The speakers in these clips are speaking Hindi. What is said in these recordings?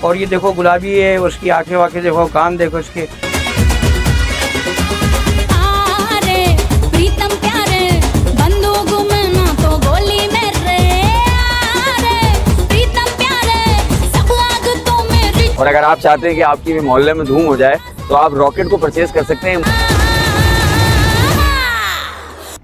और ये देखो गुलाबी है, उसकी आंखें वाखें देखो, कान देखो इसके। और अगर आप चाहते हैं कि आपकी भी मोहल्ले में धूम हो जाए तो आप रॉकेट को परचेज कर सकते हैं।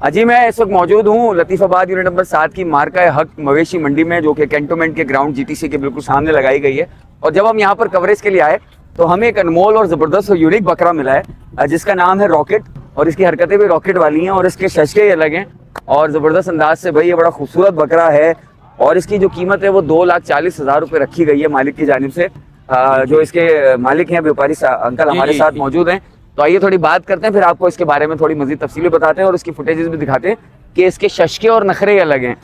अजी मैं इस वक्त मौजूद हूँ लतीफाबाद यूनिट नंबर 7 की मार्का हक मवेशी मंडी में, जो कि कैंटोनमेंट के ग्राउंड जीटीसी के बिल्कुल सामने लगाई गई है। और जब हम यहाँ पर कवरेज के लिए आए तो हमें एक अनमोल और जबरदस्त और यूनिक बकरा मिला है जिसका नाम है रॉकेट और इसकी हरकतें भी रॉकेट वाली हैं और इसके शशके ही अलग हैं और जबरदस्त अंदाज से भाई ये बड़ा खूबसूरत बकरा है। और इसकी जो कीमत है वो 2,40,000 रुपये रखी गई है मालिक की जानिब से। जो इसके मालिक हैं व्यापारी अंकल हमारे साथ मौजूद हैं, तो आइए थोड़ी बात करते हैं, फिर आपको इसके बारे में थोड़ी मजीद तफसीलें बताते हैं और इसकी फुटेजेस भी दिखाते हैं कि इसके शशके और नखरे अलग हैं।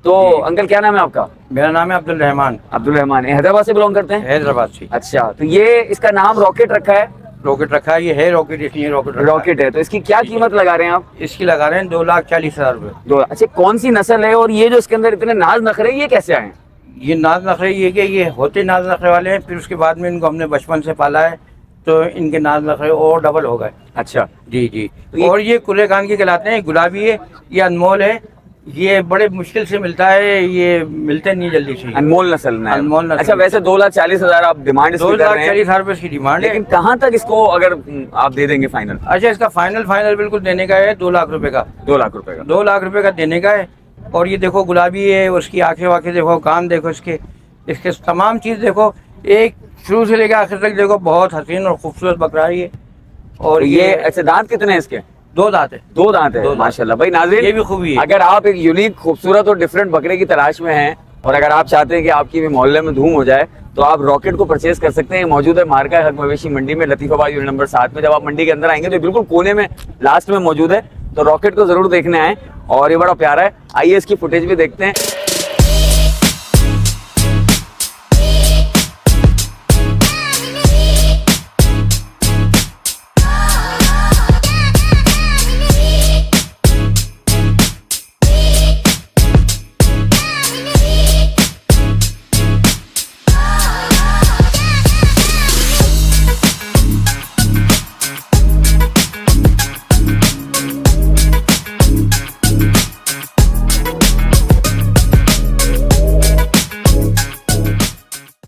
तो अंकल क्या नाम है आपका? मेरा नाम है अब्दुल रहमान। अब्दुल रहमान। हैदराबाद से बिलोंग करते हैं? हैदराबाद से। अच्छा, तो ये इसका नाम रॉकेट रखा है? रॉकेट रखा है, ये है रॉकेट, इसलिए रॉकेट है। तो इसकी क्या कीमत लगा रहे हैं आप? इसकी लगा रहे हैं 2,40,000 रुपये। अच्छा, कौन सी नस्ल है और ये जो इसके अंदर इतने नाज नखरे ये कैसे आए? ये नाज नखरे ये होते नाज नखरे वाले हैं, फिर उसके बाद में इनको हमने बचपन से पाला है तो इनके नाज नखरे और डबल हो गए। अच्छा जी जी। तो और ये कुले खान के कहलाते हैं, गुलाबी है, ये अनमोल है, ये बड़े मुश्किल से मिलता है, ये मिलते नहीं जल्दी से। अनमोल नस्ल में? अनमोल नस्ल। अच्छा, वैसे 2,40,000 आप डिमांड 2,40,000 रुपये इसकी डिमांड है। लेकिन कहाँ तक इसको अगर आप दे देंगे फाइनल? अच्छा, इसका फाइनल बिल्कुल देने का है 2 लाख रुपए का। 2 लाख रुपए का? 2 लाख रुपए का देने का है। और ये देखो गुलाबी है, उसकी आंखें वाखें देखो, कान देखो इसके तमाम चीज़ देखो, एक शुरू से लेकर आखिर तक देखो, बहुत हसीन और खूबसूरत बकरा है ये। और ये अच्छा, दांत कितने हैं इसके? 2 दांत है। 2 दांत है, माशाल्लाह। भाई नाज़रीन, ये भी खूबी है। अगर आप एक यूनिक खूबसूरत और डिफरेंट बकरे की तलाश में हैं और अगर आप चाहते हैं कि आपकी भी मोहल्ले में धूम हो जाए तो आप रॉकेट को परचेज कर सकते हैं। मौजूद है मार्का हक मवेशी मंडी में, लतीफाबाद यूनिट नंबर 7 में। जब आप मंडी के अंदर आएंगे तो बिल्कुल कोने में लास्ट में मौजूद है, तो रॉकेट को जरूर देखने आए और ये बड़ा प्यारा है। आइए इसकी फुटेज भी देखते हैं।